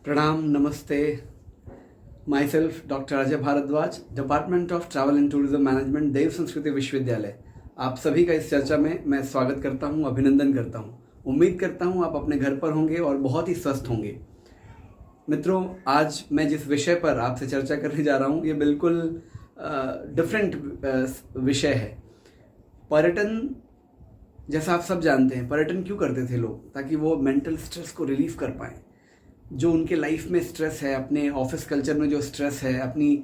प्रणाम, नमस्ते। Myself doctor Ajay Bhardwaj, department of travel and tourism management, Dev Sanskriti Vishwavidyalaya. आप सभी का इस चर्चा में मैं स्वागत करता हूं, अभिनंदन करता हूं। उम्मीद करता हूं आप अपने घर पर होंगे और बहुत ही स्वस्थ होंगे। मित्रों, आज मैं जिस विषय पर आपसे चर्चा करने जा रहा हूं, ये बिल्कुल डिफरेंट विषय है। पर्यटन, जैसा आप सब जानते हैं, पर्यटन क्यों करते थे लोग? ताकि वो मेंटल स्ट्रेस को रिलीव कर पाएँ। जो उनके लाइफ में स्ट्रेस है, अपने ऑफिस कल्चर में जो स्ट्रेस है, अपनी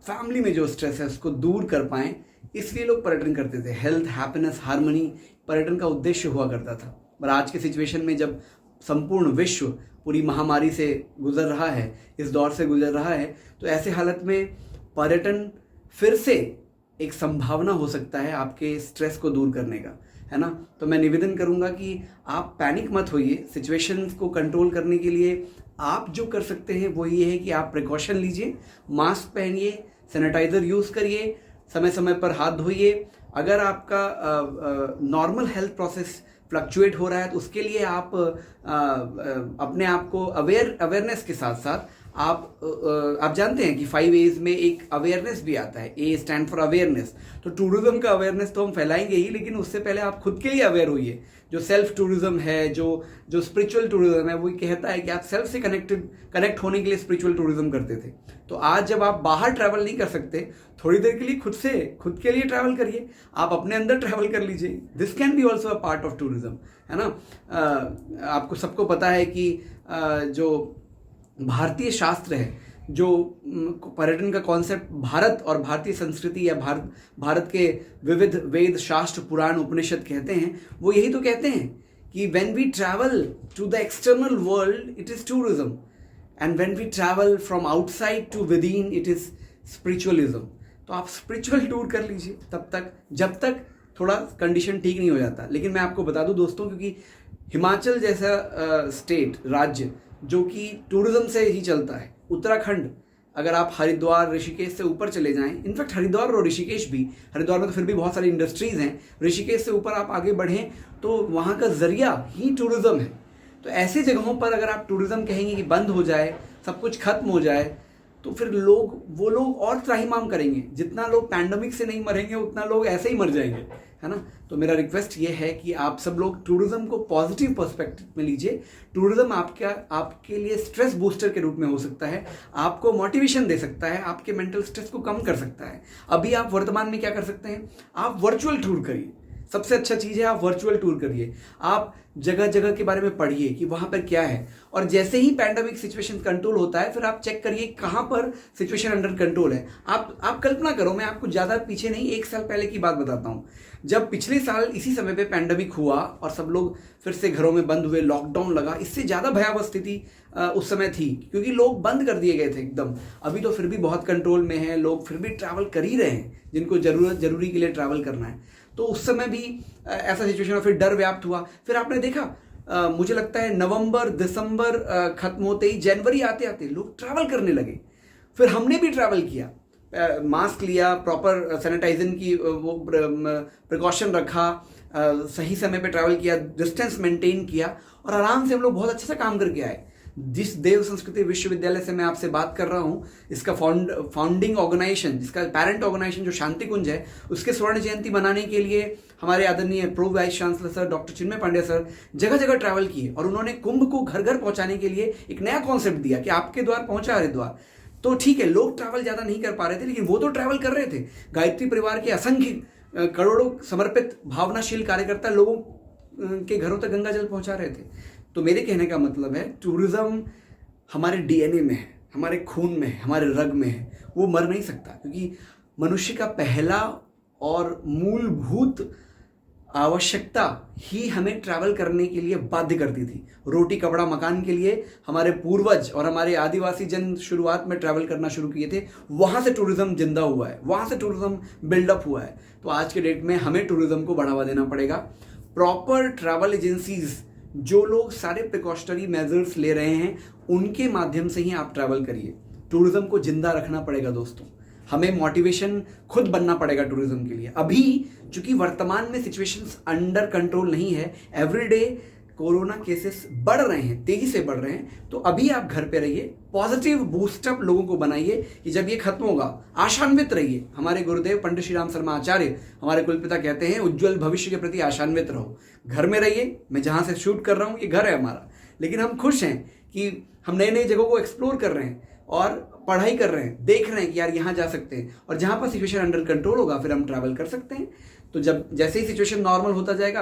फैमिली में जो स्ट्रेस है, उसको दूर कर पाएँ, इसलिए लोग पर्यटन करते थे। हेल्थ, हैप्पीनेस, हार्मनी पर्यटन का उद्देश्य हुआ करता था। पर आज के सिचुएशन में जब संपूर्ण विश्व पूरी महामारी से गुजर रहा है, इस दौर से गुजर रहा है, तो ऐसे हालत में पर्यटन फिर से एक संभावना हो सकता है आपके स्ट्रेस को दूर करने का, है ना। तो मैं निवेदन करूंगा कि आप पैनिक मत होइए। सिचुएशंस को कंट्रोल करने के लिए आप जो कर सकते हैं वो ये है कि आप प्रिकॉशन लीजिए, मास्क पहनिए, सैनिटाइजर यूज़ करिए, समय समय पर हाथ धोइए। अगर आपका नॉर्मल हेल्थ प्रोसेस फ्लक्चुएट हो रहा है तो उसके लिए आप अपने आप को अवेयरनेस के साथ साथ आप जानते हैं कि 5 A's में एक अवेयरनेस भी आता है। A stand for awareness. तो टूरिज्म का अवेयरनेस तो हम फैलाएंगे ही, लेकिन उससे पहले आप खुद के लिए अवेयर होइए। जो सेल्फ टूरिज्म है, जो स्पिरिचुअल टूरिज्म है, वो कहता है कि आप सेल्फ से कनेक्ट होने के लिए स्पिरिचुअल टूरिज्म करते थे। तो आज जब आप बाहर ट्रैवल नहीं कर सकते, थोड़ी देर के लिए खुद के लिए ट्रैवल करिए। आप अपने अंदर ट्रैवल कर लीजिए। This can be also a part of tourism, है ना। आपको सबको पता है कि जो भारतीय शास्त्र है, जो पर्यटन का कॉन्सेप्ट भारत और भारतीय संस्कृति या भारत के विविध वेद, शास्त्र, पुराण, उपनिषद कहते हैं, वो यही तो कहते हैं कि when we travel to the external world it is tourism, and when we travel from outside to within it is spiritualism. तो आप स्पिरिचुअल टूर कर लीजिए तब तक, जब तक थोड़ा कंडीशन ठीक नहीं हो जाता। लेकिन मैं आपको बता दूं दोस्तों, क्योंकि हिमाचल जैसा स्टेट, राज्य जो कि टूरिज्म से ही चलता है, उत्तराखंड, अगर आप हरिद्वार, ऋषिकेश से ऊपर चले जाएं, इनफैक्ट हरिद्वार और ऋषिकेश भी, हरिद्वार में तो फिर भी बहुत सारी इंडस्ट्रीज हैं, ऋषिकेश से ऊपर आप आगे बढ़ें तो वहाँ का जरिया ही टूरिज्म है। तो ऐसे जगहों पर अगर आप टूरिज्म कहेंगे कि बंद हो जाए, सब कुछ खत्म हो जाए, तो फिर वो लोग और त्राहिमाम करेंगे। जितना लोग पैंडेमिक से नहीं मरेंगे, उतना लोग ऐसे ही मर जाएंगे, है ना। तो मेरा रिक्वेस्ट ये है कि आप सब लोग टूरिज्म को पॉजिटिव पर्सपेक्टिव में लीजिए। टूरिज्म आपके लिए स्ट्रेस बूस्टर के रूप में हो सकता है, आपको मोटिवेशन दे सकता है, आपके मेंटल स्ट्रेस को कम कर सकता है। अभी आप वर्तमान में क्या कर सकते हैं? आप वर्चुअल टूर करिए। सबसे अच्छा चीज़ है आप वर्चुअल टूर करिए। आप जगह जगह के बारे में पढ़िए कि वहाँ पर क्या है, और जैसे ही पैंडेमिक सिचुएशन कंट्रोल होता है, फिर आप चेक करिए कहाँ पर सिचुएशन अंडर कंट्रोल है। आप कल्पना करो, मैं आपको ज़्यादा पीछे नहीं, 1 साल पहले की बात बताता हूँ। जब पिछले साल इसी समय पे पैंडेमिक हुआ और सब लोग फिर से घरों में बंद हुए, लॉकडाउन लगा, इससे ज़्यादा भयावह स्थिति उस समय थी, क्योंकि लोग बंद कर दिए गए थे एकदम। अभी तो फिर भी बहुत कंट्रोल में है, लोग फिर भी ट्रैवल कर ही रहे हैं जिनको जरूरी के लिए ट्रैवल करना है। तो उस समय भी ऐसा सिचुएशन, फिर डर व्याप्त हुआ। फिर आपने देखा, मुझे लगता है नवंबर, दिसंबर खत्म होते ही, जनवरी आते आते लोग ट्रैवल करने लगे। फिर हमने भी ट्रैवल किया, मास्क लिया, प्रॉपर सैनिटाइजन की वो प्रिकॉशन रखा, सही समय पे ट्रैवल किया, डिस्टेंस मेंटेन किया, और आराम से हम लोग बहुत अच्छे से काम करके आए। जिस देव संस्कृति विश्वविद्यालय से मैं आपसे बात कर रहा हूँ, इसका फाउंडिंग ऑर्गेनाइजेशन, जिसका पेरेंट ऑर्गेनाइजेशन जो शांति कुंज है, उसके स्वर्ण जयंती मनाने के लिए हमारे आदरणीय pro vice chancellor sir doctor Chinmay Pandey sir जगह जगह ट्रैवल किए, और उन्होंने कुंभ को घर घर पहुंचाने के लिए एक नया कॉन्सेप्ट दिया कि आपके द्वार पहुंचा हरिद्वार। तो ठीक है, लोग ट्रैवल ज़्यादा नहीं कर पा रहे थे, लेकिन वो तो ट्रैवल कर रहे थे। गायत्री परिवार के असंख्य करोड़ों समर्पित भावनाशील कार्यकर्ता लोगों के घरों तक गंगा जल पहुंचा रहे थे। तो मेरे कहने का मतलब है, टूरिज्म हमारे डीएनए में है, हमारे खून में है, हमारे रग में है। वो मर नहीं सकता, क्योंकि मनुष्य का पहला और मूलभूत आवश्यकता ही हमें ट्रैवल करने के लिए बाध्य करती थी। रोटी, कपड़ा, मकान के लिए हमारे पूर्वज और हमारे आदिवासी जन शुरुआत में ट्रैवल करना शुरू किए थे। वहाँ से टूरिज्म जिंदा हुआ है, वहाँ से टूरिज्म बिल्डअप हुआ है। तो आज के डेट में हमें टूरिज्म को बढ़ावा देना पड़ेगा। प्रॉपर ट्रैवल एजेंसीज, जो लोग सारे प्रिकॉशनरी मेजर्स ले रहे हैं, उनके माध्यम से ही आप ट्रैवल करिए। टूरिज्म को जिंदा रखना पड़ेगा दोस्तों। हमें मोटिवेशन खुद बनना पड़ेगा टूरिज्म के लिए। अभी चूंकि वर्तमान में सिचुएशंस अंडर कंट्रोल नहीं है, एवरीडे कोरोना केसेस बढ़ रहे हैं, तेजी से बढ़ रहे हैं, तो अभी आप घर पे रहिए, पॉजिटिव बूस्टअप लोगों को बनाइए कि जब ये खत्म होगा आशान्वित रहिए। हमारे गुरुदेव पंडित श्री राम शर्मा आचार्य, हमारे कुलपिता, कहते हैं उज्जवल भविष्य के प्रति आशान्वित रहो। घर में रहिए। मैं जहाँ से शूट कर रहा हूँ ये घर है हमारा, लेकिन हम खुश हैं कि हम नई नई जगहों को एक्सप्लोर कर रहे हैं और पढ़ाई कर रहे हैं, देख रहे हैं कि यार यहाँ जा सकते हैं, और जहाँ पर सिचुएशन अंडर कंट्रोल होगा फिर हम ट्रैवल कर सकते हैं। तो जब जैसे ही सिचुएशन नॉर्मल होता जाएगा,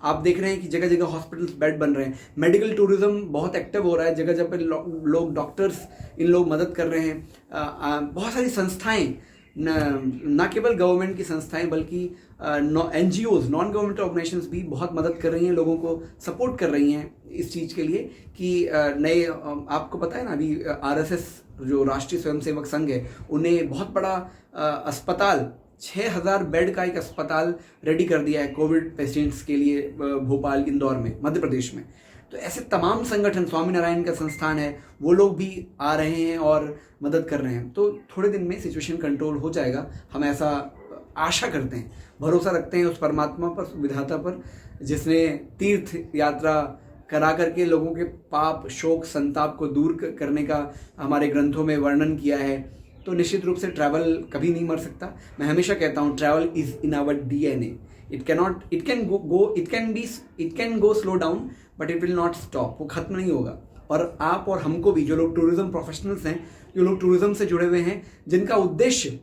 आप देख रहे हैं कि जगह जगह हॉस्पिटल्स बेड बन रहे हैं, मेडिकल टूरिज्म बहुत एक्टिव हो रहा है, जगह जगह पे लोग डॉक्टर्स इन लोग मदद कर रहे हैं। बहुत सारी संस्थाएं, न केवल गवर्नमेंट की संस्थाएं बल्कि NGOs, नॉन गवर्नमेंट ऑर्गेनाइजेशंस भी बहुत मदद कर रही हैं, लोगों को सपोर्ट कर रही हैं इस चीज़ के लिए कि नए, आपको पता है ना, अभी RSS जो राष्ट्रीय स्वयंसेवक संघ है, उन्हें बहुत बड़ा अस्पताल, 6000 बेड का एक अस्पताल रेडी कर दिया है कोविड पेशेंट्स के लिए, भोपाल, इंदौर में, मध्य प्रदेश में। तो ऐसे तमाम संगठन, स्वामीनारायण का संस्थान है, वो लोग भी आ रहे हैं और मदद कर रहे हैं। तो थोड़े दिन में सिचुएशन कंट्रोल हो जाएगा, हम ऐसा आशा करते हैं, भरोसा रखते हैं उस परमात्मा पर, विधाता पर, जिसने तीर्थ यात्रा करा करके लोगों के पाप, शोक, संताप को दूर करने का हमारे ग्रंथों में वर्णन किया है। तो निश्चित रूप से ट्रैवल कभी नहीं मर सकता। मैं हमेशा कहता हूँ travel is in our DNA। It can go slow down but it will not stop. वो खत्म नहीं होगा। और आप और हमको भी, जो लोग टूरिज्म प्रोफेशनल्स हैं, जो लोग टूरिज्म से जुड़े हुए हैं, जिनका उद्देश्य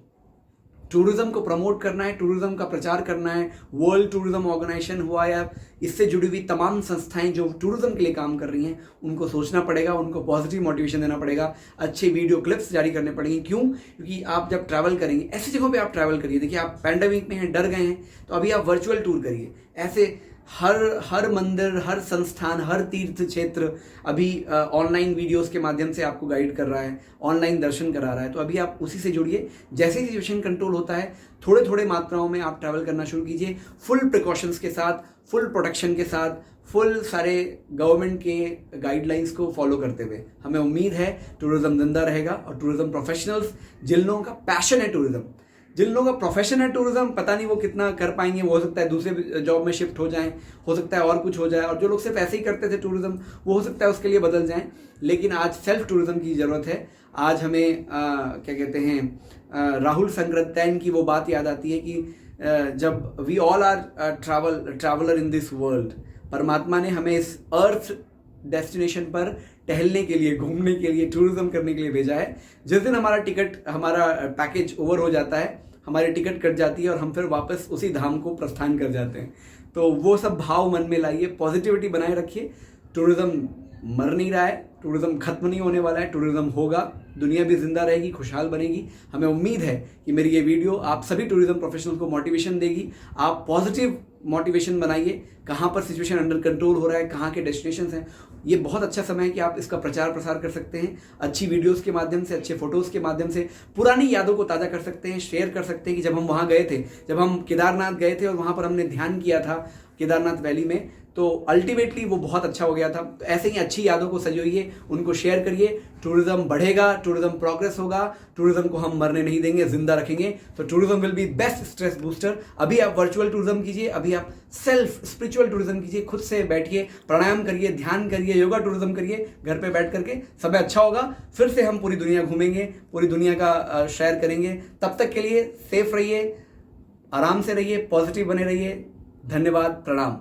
टूरिज्म को प्रमोट करना है, टूरिज्म का प्रचार करना है, वर्ल्ड टूरिज्म ऑर्गेनाइजेशन हुआ या इससे जुड़ी हुई तमाम संस्थाएं जो टूरिज्म के लिए काम कर रही हैं, उनको सोचना पड़ेगा, उनको पॉजिटिव मोटिवेशन देना पड़ेगा, अच्छे वीडियो क्लिप्स जारी करने पड़ेंगे। क्यों? क्योंकि आप जब ट्रैवल करेंगे, ऐसी जगहों पे आप ट्रैवल करिए। देखिए, आप पैंडेमिक में हैं, डर गए हैं, तो अभी आप वर्चुअल टूर करिए। ऐसे हर मंदिर, हर संस्थान, हर तीर्थ क्षेत्र अभी ऑनलाइन वीडियोस के माध्यम से आपको गाइड कर रहा है, ऑनलाइन दर्शन करा रहा है। तो अभी आप उसी से जुड़िए। जैसे ही सिचुएशन कंट्रोल होता है, थोड़े थोड़े मात्राओं में आप ट्रैवल करना शुरू कीजिए, फुल प्रिकॉशंस के साथ, फुल प्रोटेक्शन के साथ, फुल सारे गवर्नमेंट के गाइडलाइंस को फॉलो करते हुए। हमें उम्मीद है टूरिज्म जिंदा रहेगा, और टूरिज्म प्रोफेशनल्स, जिन लोगों का पैशन है टूरिज्म, जिन लोगों का प्रोफेशन है टूरिज्म, पता नहीं वो कितना कर पाएंगे। वो हो सकता है दूसरे जॉब में शिफ्ट हो जाएं, हो सकता है और कुछ हो जाए, और जो लोग सिर्फ ऐसे ही करते थे टूरिज्म, वो हो सकता है उसके लिए बदल जाएं। लेकिन आज सेल्फ टूरिज्म की ज़रूरत है। आज हमें क्या कहते हैं, राहुल संकृत्यायन की वो बात याद आती है कि जब we all are traveller in this world, परमात्मा ने हमें इस अर्थ डेस्टिनेशन पर टहलने के लिए, घूमने के लिए, टूरिज्म करने के लिए भेजा है। जिस दिन हमारा पैकेज ओवर हो जाता है, हमारी टिकट कट जाती है और हम फिर वापस उसी धाम को प्रस्थान कर जाते हैं। तो वो सब भाव मन में लाइए, पॉजिटिविटी बनाए रखिए। टूरिज्म मर नहीं रहा है, टूरिज्म खत्म नहीं होने वाला है, टूरिज्म होगा, दुनिया भी जिंदा रहेगी, खुशहाल बनेगी। हमें उम्मीद है कि मेरी ये वीडियो आप सभी टूरिज्म प्रोफेशनल को मोटिवेशन देगी। आप पॉजिटिव मोटिवेशन बनाइए। कहाँ पर सिचुएशन अंडर कंट्रोल हो रहा है, कहाँ के डेस्टिनेशंस हैं, ये बहुत अच्छा समय है कि आप इसका प्रचार प्रसार कर सकते हैं। अच्छी वीडियोस के माध्यम से, अच्छे फोटोज़ के माध्यम से पुरानी यादों को ताज़ा कर सकते हैं, शेयर कर सकते हैं कि जब हम वहाँ गए थे, जब हम केदारनाथ गए थे और वहाँ पर हमने ध्यान किया था केदारनाथ वैली में, तो अल्टीमेटली वो बहुत अच्छा हो गया था। तो ऐसे ही अच्छी यादों को सजोइए, उनको शेयर करिए। टूरिज्म बढ़ेगा, टूरिज्म प्रोग्रेस होगा, टूरिज्म को हम मरने नहीं देंगे, जिंदा रखेंगे। तो tourism will be best stress booster. अभी आप वर्चुअल टूरिज्म कीजिए, अभी आप सेल्फ स्पिरिचुअल टूरिज्म कीजिए। खुद से बैठिए, प्राणायाम करिए, ध्यान करिए, योगा टूरिज्म करिए, घर पे बैठ करके सब अच्छा होगा। फिर से हम पूरी दुनिया घूमेंगे, पूरी दुनिया का शेयर करेंगे। तब तक के लिए सेफ रहिए, आराम से रहिए, पॉजिटिव बने रहिए। धन्यवाद, प्रणाम।